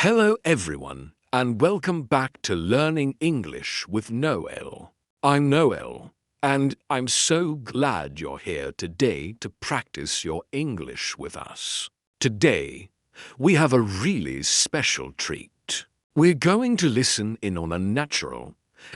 Hello everyone, and welcome back to Learning English with Noel. I'm Noel, and I'm so glad you're here today to practice your English with us. Today, we have a really special treat. We're going to listen in on a natural,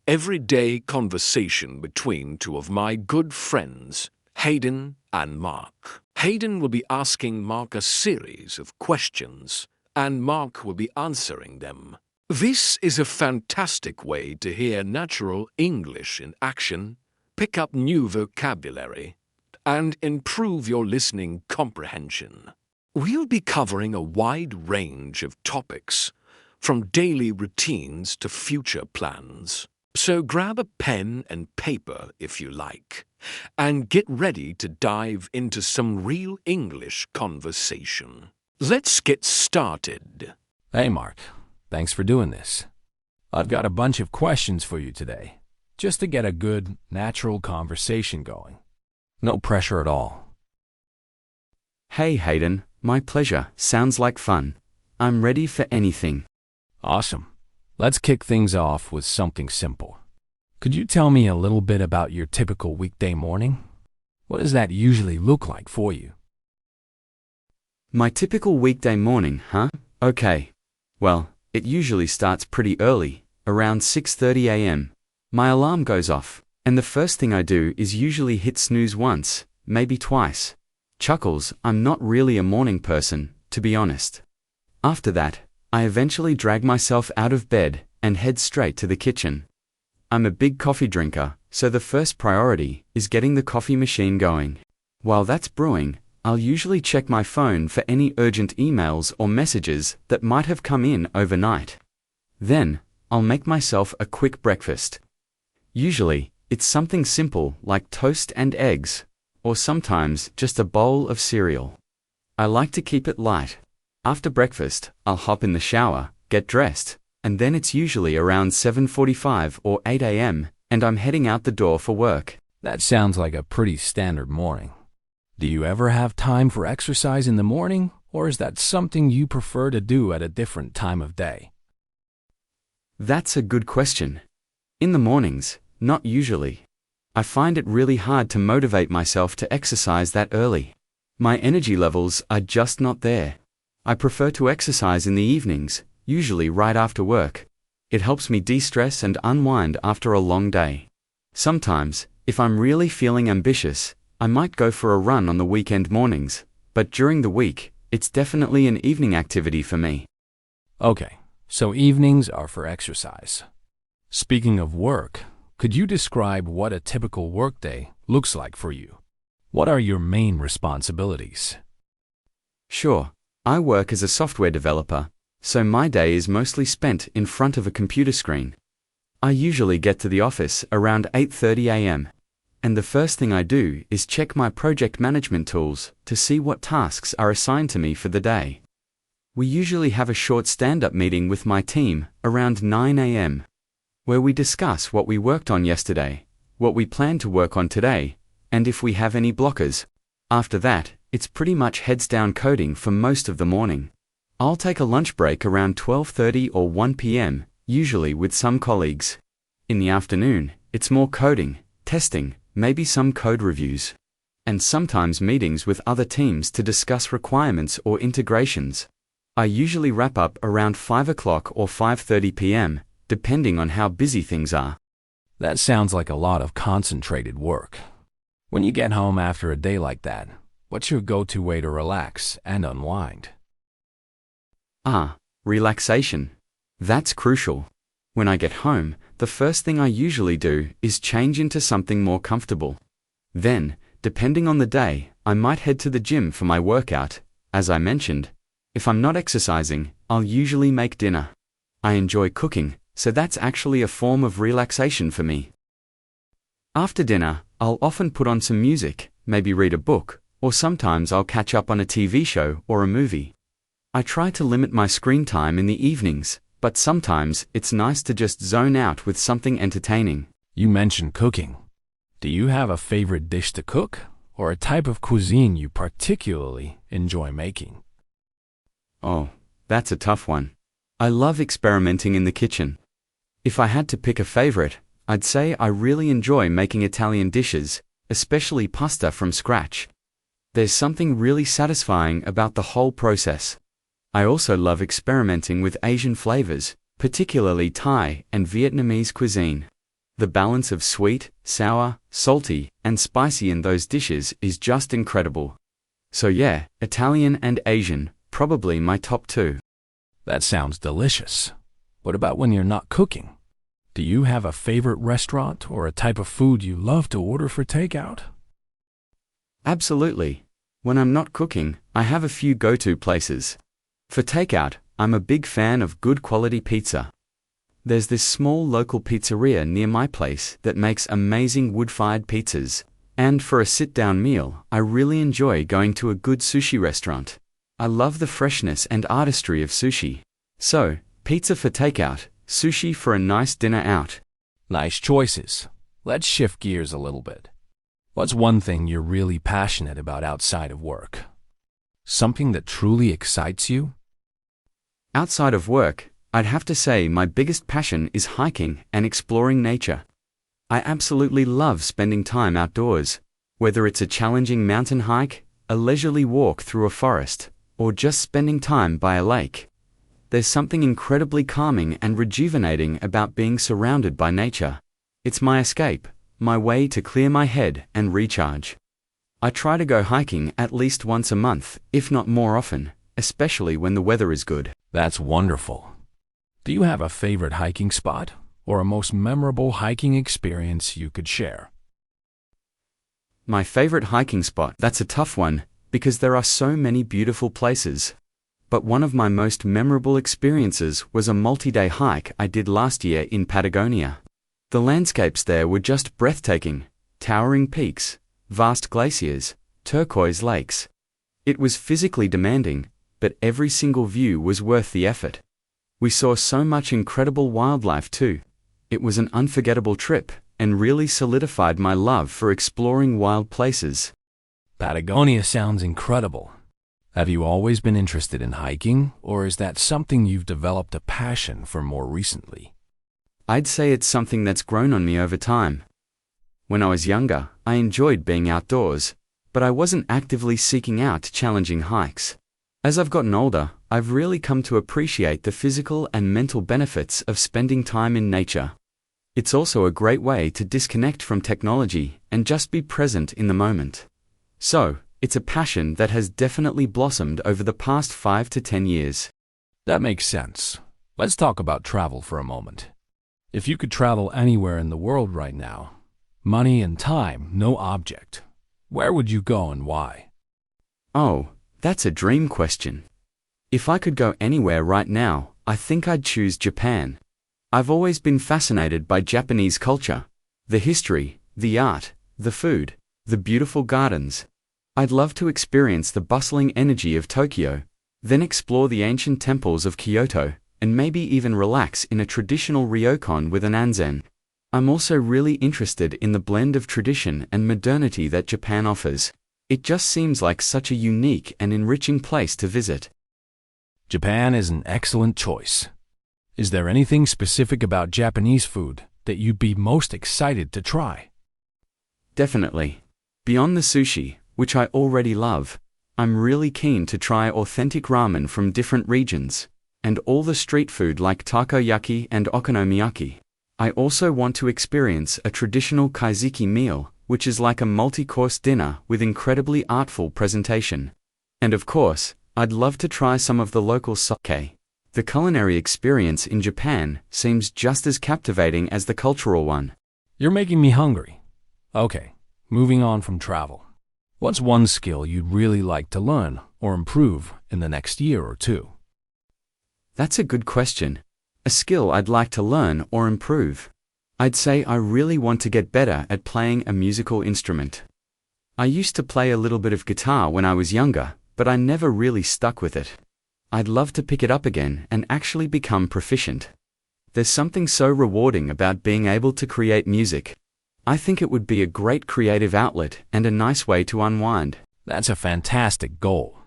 everyday conversation between two of my good friends, Hayden and Mark. Hayden will be asking Mark a series of questions, and Mark will be answering them. This is a fantastic way to hear natural English in action, pick up new vocabulary, and improve your listening comprehension. We'll be covering a wide range of topics, from daily routines to future plans. So grab a pen and paper if you like, and get ready to dive into some real English conversation. Let's get started. Hey, Mark. Thanks for doing this. I've got a bunch of questions for you today, just to get a good, natural conversation going. No pressure at all. Hey, Hayden. My pleasure. Sounds like fun. I'm ready for anything. Awesome. Let's kick things off with something simple. Could you tell me a little bit about your typical weekday morning? What does that usually look like for you? My typical weekday morning, huh? Okay. Well, it usually starts pretty early, around 6:30 a.m. My alarm goes off, and the first thing I do is usually hit snooze once, maybe twice. Chuckles, I'm not really a morning person, to be honest. After that, I eventually drag myself out of bed and head straight to the kitchen. I'm a big coffee drinker, so the first priority is getting the coffee machine going. While that's brewing, I'll usually check my phone for any urgent emails or messages that might have come in overnight. Then, I'll make myself a quick breakfast. Usually, it's something simple like toast and eggs, or sometimes just a bowl of cereal. I like to keep it light. After breakfast, I'll hop in the shower, get dressed, and then it's usually around 7:45 or 8 a.m., and I'm heading out the door for work. That sounds like a pretty standard morning. Do you ever have time for exercise in the morning, or is that something you prefer to do at a different time of day? That's a good question. In the mornings, not usually. I find it really hard to motivate myself to exercise that early. My energy levels are just not there. I prefer to exercise in the evenings, usually right after work. It helps me de-stress and unwind after a long day. Sometimes, if I'm really feeling ambitious, I might go for a run on the weekend mornings, but during the week, it's definitely an evening activity for me. Okay, so evenings are for exercise. Speaking of work, could you describe what a typical workday looks like for you? What are your main responsibilities? Sure, I work as a software developer, so my day is mostly spent in front of a computer screen. I usually get to the office around 8:30 a.m. And the first thing I do is check my project management tools to see what tasks are assigned to me for the day. We usually have a short stand-up meeting with my team around 9 a.m., where we discuss what we worked on yesterday, what we plan to work on today, and if we have any blockers. After that, it's pretty much heads down coding for most of the morning. I'll take a lunch break around 12:30 or 1 p.m., usually with some colleagues. In the afternoon, it's more coding, testing, maybe some code reviews, and sometimes meetings with other teams to discuss requirements or integrations. I usually wrap up around 5 o'clock or 5:30 p.m., depending on how busy things are. That sounds like a lot of concentrated work. When you get home after a day like that, what's your go-to way to relax and unwind? Relaxation. That's crucial. When I get home, the first thing I usually do is change into something more comfortable. Then, depending on the day, I might head to the gym for my workout. As I mentioned, if I'm not exercising, I'll usually make dinner. I enjoy cooking, so that's actually a form of relaxation for me. After dinner, I'll often put on some music, maybe read a book, or sometimes I'll catch up on a TV show or a movie. I try to limit my screen time in the evenings, but sometimes it's nice to just zone out with something entertaining. You mentioned cooking. Do you have a favorite dish to cook, or a type of cuisine you particularly enjoy making? Oh, that's a tough one. I love experimenting in the kitchen. If I had to pick a favorite, I'd say I really enjoy making Italian dishes, especially pasta from scratch. There's something really satisfying about the whole process. I also love experimenting with Asian flavors, particularly Thai and Vietnamese cuisine. The balance of sweet, sour, salty, and spicy in those dishes is just incredible. So yeah, Italian and Asian, probably my top two. That sounds delicious. What about when you're not cooking? Do you have a favorite restaurant or a type of food you love to order for takeout? Absolutely. When I'm not cooking, I have a few go-to places. For takeout, I'm a big fan of good quality pizza. There's this small local pizzeria near my place that makes amazing wood-fired pizzas. And for a sit-down meal, I really enjoy going to a good sushi restaurant. I love the freshness and artistry of sushi. So, pizza for takeout, sushi for a nice dinner out. Nice choices. Let's shift gears a little bit. What's one thing you're really passionate about outside of work? Something that truly excites you? Outside of work, I'd have to say my biggest passion is hiking and exploring nature. I absolutely love spending time outdoors, whether it's a challenging mountain hike, a leisurely walk through a forest, or just spending time by a lake. There's something incredibly calming and rejuvenating about being surrounded by nature. It's my escape, my way to clear my head and recharge. I try to go hiking at least once a month, if not more often, especially when the weather is good. That's wonderful. Do you have a favorite hiking spot or a most memorable hiking experience you could share? My favorite hiking spot, that's a tough one, because there are so many beautiful places. But one of my most memorable experiences was a multi-day hike I did last year in Patagonia. The landscapes there were just breathtaking, towering peaks, vast glaciers, turquoise lakes. It was physically demanding, but every single view was worth the effort. We saw so much incredible wildlife too. It was an unforgettable trip, and really solidified my love for exploring wild places. Patagonia sounds incredible. Have you always been interested in hiking, or is that something you've developed a passion for more recently? I'd say it's something that's grown on me over time. When I was younger, I enjoyed being outdoors, but I wasn't actively seeking out challenging hikes. As I've gotten older, I've really come to appreciate the physical and mental benefits of spending time in nature. It's also a great way to disconnect from technology and just be present in the moment. So, it's a passion that has definitely blossomed over the past 5 to 10 years. That makes sense. Let's talk about travel for a moment. If you could travel anywhere in the world right now, money and time, no object, where would you go and why? Oh, that's a dream question. If I could go anywhere right now, I think I'd choose Japan. I've always been fascinated by Japanese culture, the history, the art, the food, the beautiful gardens. I'd love to experience the bustling energy of Tokyo, then explore the ancient temples of Kyoto, and maybe even relax in a traditional ryokan with an onsen. I'm also really interested in the blend of tradition and modernity that Japan offers. It just seems like such a unique and enriching place to visit. Japan is an excellent choice. Is there anything specific about Japanese food that you'd be most excited to try? Definitely. Beyond the sushi, which I already love, I'm really keen to try authentic ramen from different regions, and all the street food like takoyaki and okonomiyaki. I also want to experience a traditional kaiseki meal, which is like a multi-course dinner with incredibly artful presentation. And of course, I'd love to try some of the local sake. The culinary experience in Japan seems just as captivating as the cultural one. You're making me hungry. Okay, moving on from travel. What's one skill you'd really like to learn or improve in the next year or two? That's a good question. A skill I'd like to learn or improve. I'd say I really want to get better at playing a musical instrument. I used to play a little bit of guitar when I was younger, but I never really stuck with it. I'd love to pick it up again and actually become proficient. There's something so rewarding about being able to create music. I think it would be a great creative outlet and a nice way to unwind. That's a fantastic goal.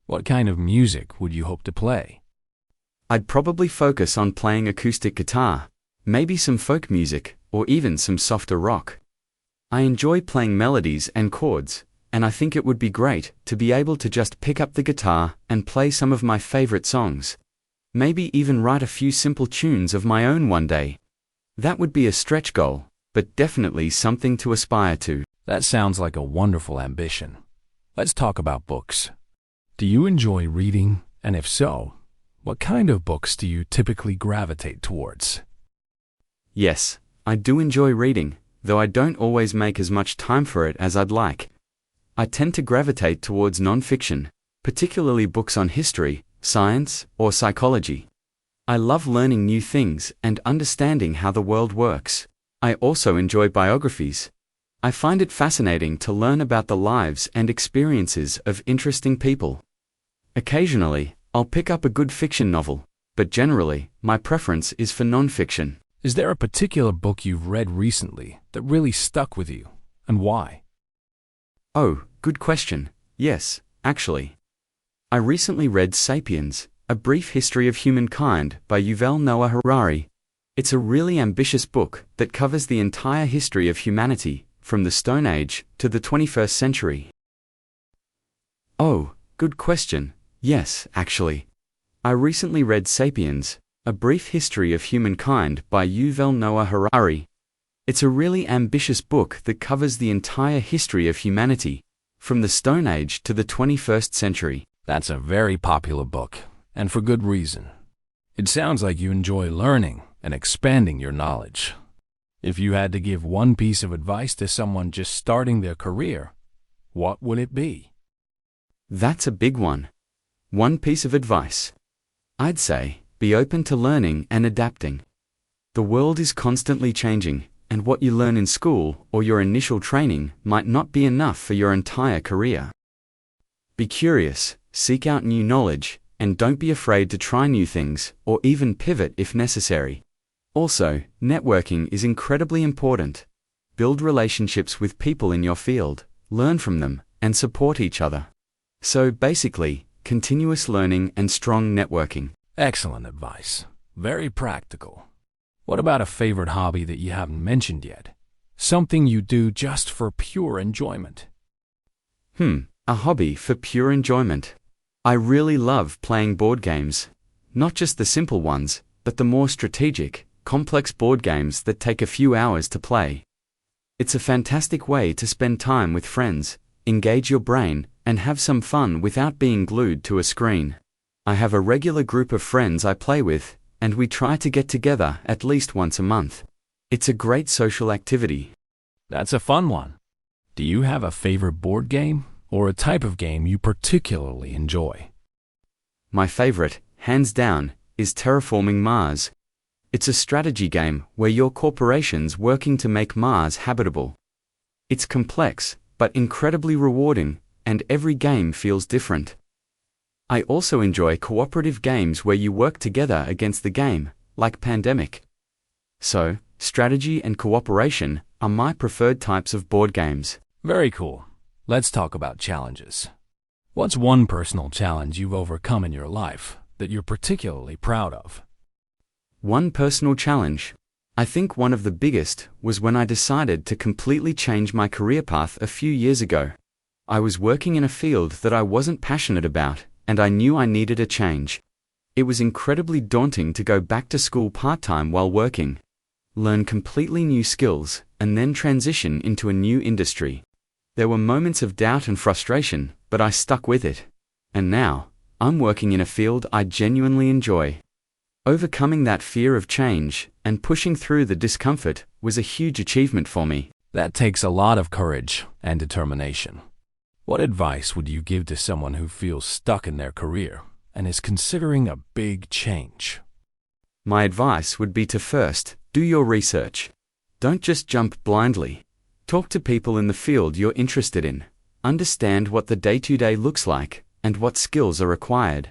What kind of music would you hope to play? I'd probably focus on playing acoustic guitar, maybe some folk music, or even some softer rock. I enjoy playing melodies and chords, and I think it would be great to be able to just pick up the guitar and play some of my favorite songs. Maybe even write a few simple tunes of my own one day. That would be a stretch goal, but definitely something to aspire to. That sounds like a wonderful ambition. Let's talk about books. Do you enjoy reading? And if so, what kind of books do you typically gravitate towards? Yes, I do enjoy reading, though I don't always make as much time for it as I'd like. I tend to gravitate towards non-fiction, particularly books on history, science, or psychology. I love learning new things and understanding how the world works. I also enjoy biographies. I find it fascinating to learn about the lives and experiences of interesting people. Occasionally, I'll pick up a good fiction novel, but generally, my preference is for non-fiction. Is there a particular book you've read recently that really stuck with you, and why? Oh, good question. Yes, actually. I recently read *Sapiens: A Brief History of Humankind* by Yuval Noah Harari. It's a really ambitious book that covers the entire history of humanity, from the Stone Age to the 21st century. Oh, good question. Yes, actually. I recently read *Sapiens: A Brief History of Humankind* by Yuval Noah Harari. It's a really ambitious book that covers the entire history of humanity, from the Stone Age to the 21st century. That's a very popular book, and for good reason. It sounds like you enjoy learning and expanding your knowledge. If you had to give one piece of advice to someone just starting their career, what would it be? That's a big one. One piece of advice. I'd say, be open to learning and adapting. The world is constantly changing, and what you learn in school or your initial training might not be enough for your entire career. Be curious, seek out new knowledge, and don't be afraid to try new things or even pivot if necessary. Also, networking is incredibly important. Build relationships with people in your field, learn from them, and support each other. So basically, continuous learning and strong networking. Excellent advice. Very practical. What about a favorite hobby that you haven't mentioned yet? Something you do just for pure enjoyment. A hobby for pure enjoyment. I really love playing board games. Not just the simple ones, but the more strategic, complex board games that take a few hours to play. It's a fantastic way to spend time with friends, engage your brain, and have some fun without being glued to a screen. I have a regular group of friends I play with, and we try to get together at least once a month. It's a great social activity. That's a fun one. Do you have a favorite board game or a type of game you particularly enjoy? My favorite, hands down, is Terraforming Mars. It's a strategy game where you're corporations working to make Mars habitable. It's complex, but incredibly rewarding, and every game feels different. I also enjoy cooperative games where you work together against the game, like Pandemic. So, strategy and cooperation are my preferred types of board games. Very cool. Let's talk about challenges. What's one personal challenge you've overcome in your life that you're particularly proud of? One personal challenge. I think one of the biggest was when I decided to completely change my career path a few years ago. I was working in a field that I wasn't passionate about, and I knew I needed a change. It was incredibly daunting to go back to school part-time while working, learn completely new skills, and then transition into a new industry. There were moments of doubt and frustration, but I stuck with it. And now, I'm working in a field I genuinely enjoy. Overcoming that fear of change and pushing through the discomfort was a huge achievement for me. That takes a lot of courage and determination. What advice would you give to someone who feels stuck in their career and is considering a big change? My advice would be to first, do your research. Don't just jump blindly. Talk to people in the field you're interested in. Understand what the day-to-day looks like and what skills are required.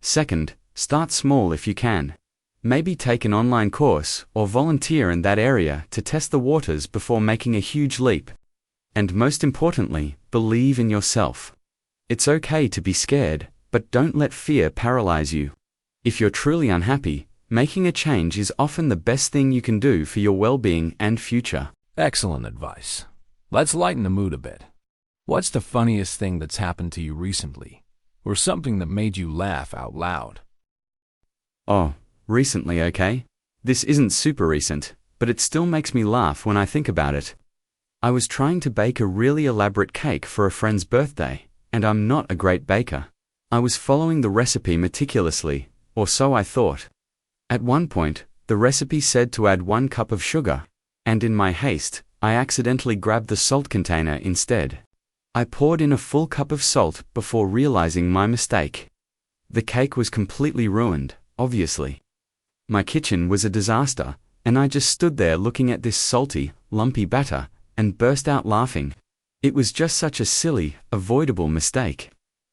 Second, start small if you can. Maybe take an online course or volunteer in that area to test the waters before making a huge leap. And most importantly, believe in yourself. It's okay to be scared, but don't let fear paralyze you. If you're truly unhappy, making a change is often the best thing you can do for your well-being and future. Excellent advice. Let's lighten the mood a bit. What's the funniest thing that's happened to you recently, or something that made you laugh out loud? Oh, recently, okay? This isn't super recent, but it still makes me laugh when I think about it. I was trying to bake a really elaborate cake for a friend's birthday, and I'm not a great baker. I was following the recipe meticulously, or so I thought. At one point, the recipe said to add 1 cup of sugar, and in my haste, I accidentally grabbed the salt container instead. I poured in a full cup of salt before realizing my mistake. The cake was completely ruined, obviously. My kitchen was a disaster, and I just stood there looking at this salty, lumpy batter, and burst out laughing. It was just such a silly, avoidable mistake.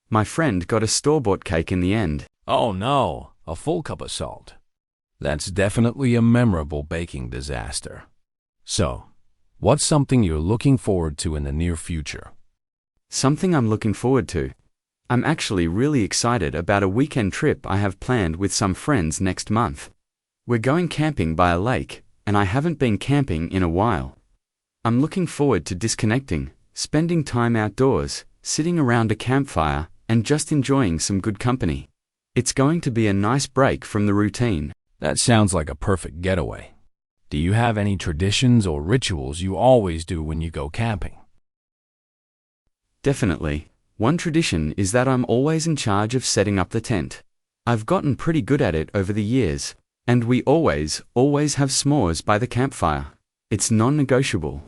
My friend got a store-bought cake in the end. Oh no, a full cup of salt. That's definitely a memorable baking disaster. So, what's something you're looking forward to in the near future? Something I'm looking forward to. I'm actually really excited about a weekend trip I have planned with some friends next month. We're going camping by a lake, and I haven't been camping in a while. I'm looking forward to disconnecting, spending time outdoors, sitting around a campfire, and just enjoying some good company. It's going to be a nice break from the routine. That sounds like a perfect getaway. Do you have any traditions or rituals you always do when you go camping? Definitely. One tradition is that I'm always in charge of setting up the tent. I've gotten pretty good at it over the years, and we always have s'mores by the campfire. It's non-negotiable.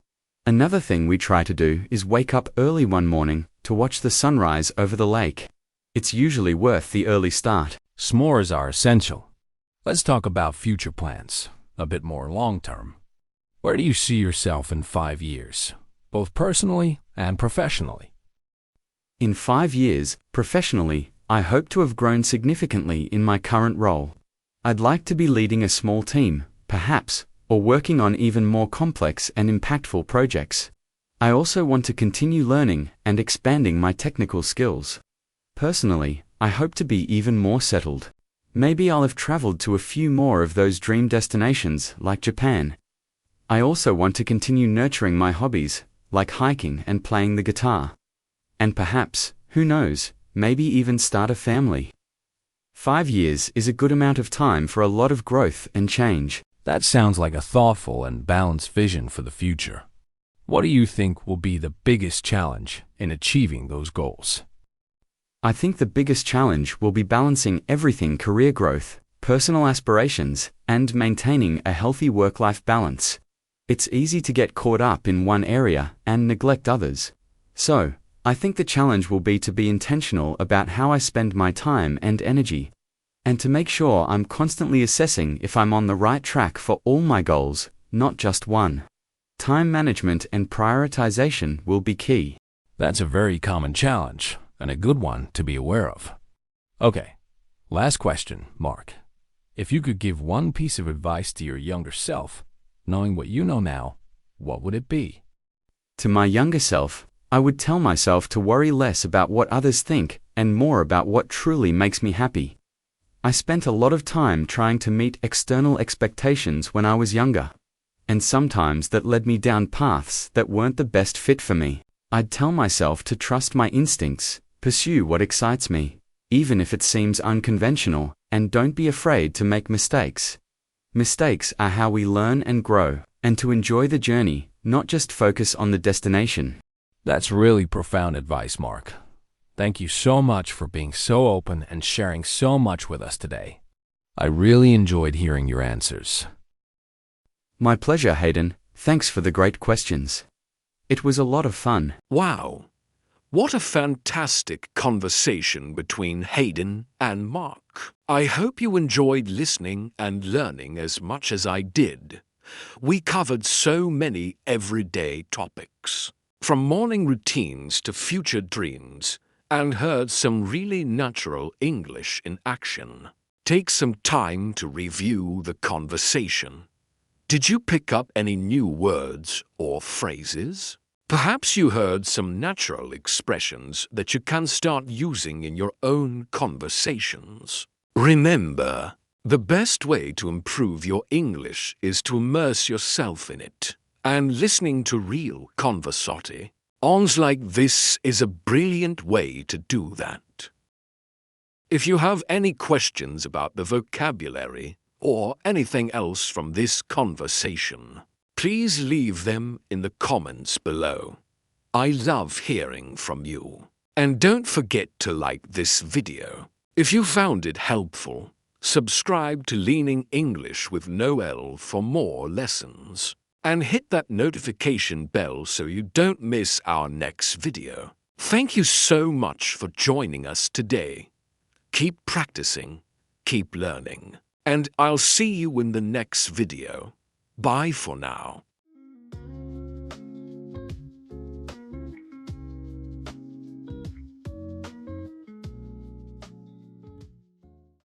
Another thing we try to do is wake up early one morning to watch the sunrise over the lake. It's usually worth the early start. S'mores are essential. Let's talk about future plans, a bit more long-term. Where do you see yourself in 5 years, both personally and professionally? In 5 years, professionally, I hope to have grown significantly in my current role. I'd like to be leading a small team, perhaps, or working on even more complex and impactful projects. I also want to continue learning and expanding my technical skills. Personally, I hope to be even more settled. Maybe I'll have traveled to a few more of those dream destinations like Japan. I also want to continue nurturing my hobbies, like hiking and playing the guitar. And perhaps, who knows, maybe even start a family. 5 years is a good amount of time for a lot of growth and change. That sounds like a thoughtful and balanced vision for the future. What do you think will be the biggest challenge in achieving those goals? I think the biggest challenge will be balancing everything: career growth, personal aspirations, and maintaining a healthy work-life balance. It's easy to get caught up in one area and neglect others. So, I think the challenge will be to be intentional about how I spend my time and energy, and to make sure I'm constantly assessing if I'm on the right track for all my goals, not just one. Time management and prioritization will be key. That's a very common challenge, and a good one to be aware of. Okay, last question, Mark. If you could give one piece of advice to your younger self, knowing what you know now, what would it be? To my younger self, I would tell myself to worry less about what others think and more about what truly makes me happy. I spent a lot of time trying to meet external expectations when I was younger, and sometimes that led me down paths that weren't the best fit for me. I'd tell myself to trust my instincts, pursue what excites me, even if it seems unconventional, and don't be afraid to make mistakes. Mistakes are how we learn and grow, and to enjoy the journey, not just focus on the destination. That's really profound advice, Mark. Thank you so much for being so open and sharing so much with us today. I really enjoyed hearing your answers. My pleasure, Hayden. Thanks for the great questions. It was a lot of fun. Wow, what a fantastic conversation between Hayden and Mark. I hope you enjoyed listening and learning as much as I did. We covered so many everyday topics, from morning routines to future dreams, and heard some really natural English in action. Take some time to review the conversation. Did you pick up any new words or phrases? Perhaps you heard some natural expressions that you can start using in your own conversations. Remember, the best way to improve your English is to immerse yourself in it. And listening to real conversati ons like this is a brilliant way to do that. If you have any questions about the vocabulary or anything else from this conversation, please leave them in the comments below. I love hearing from you. And don't forget to like this video. If you found it helpful, subscribe to Learning English with Noel for more lessons. And hit that notification bell so you don't miss our next video. Thank you so much for joining us today. Keep practicing, keep learning, and I'll see you in the next video. Bye for now.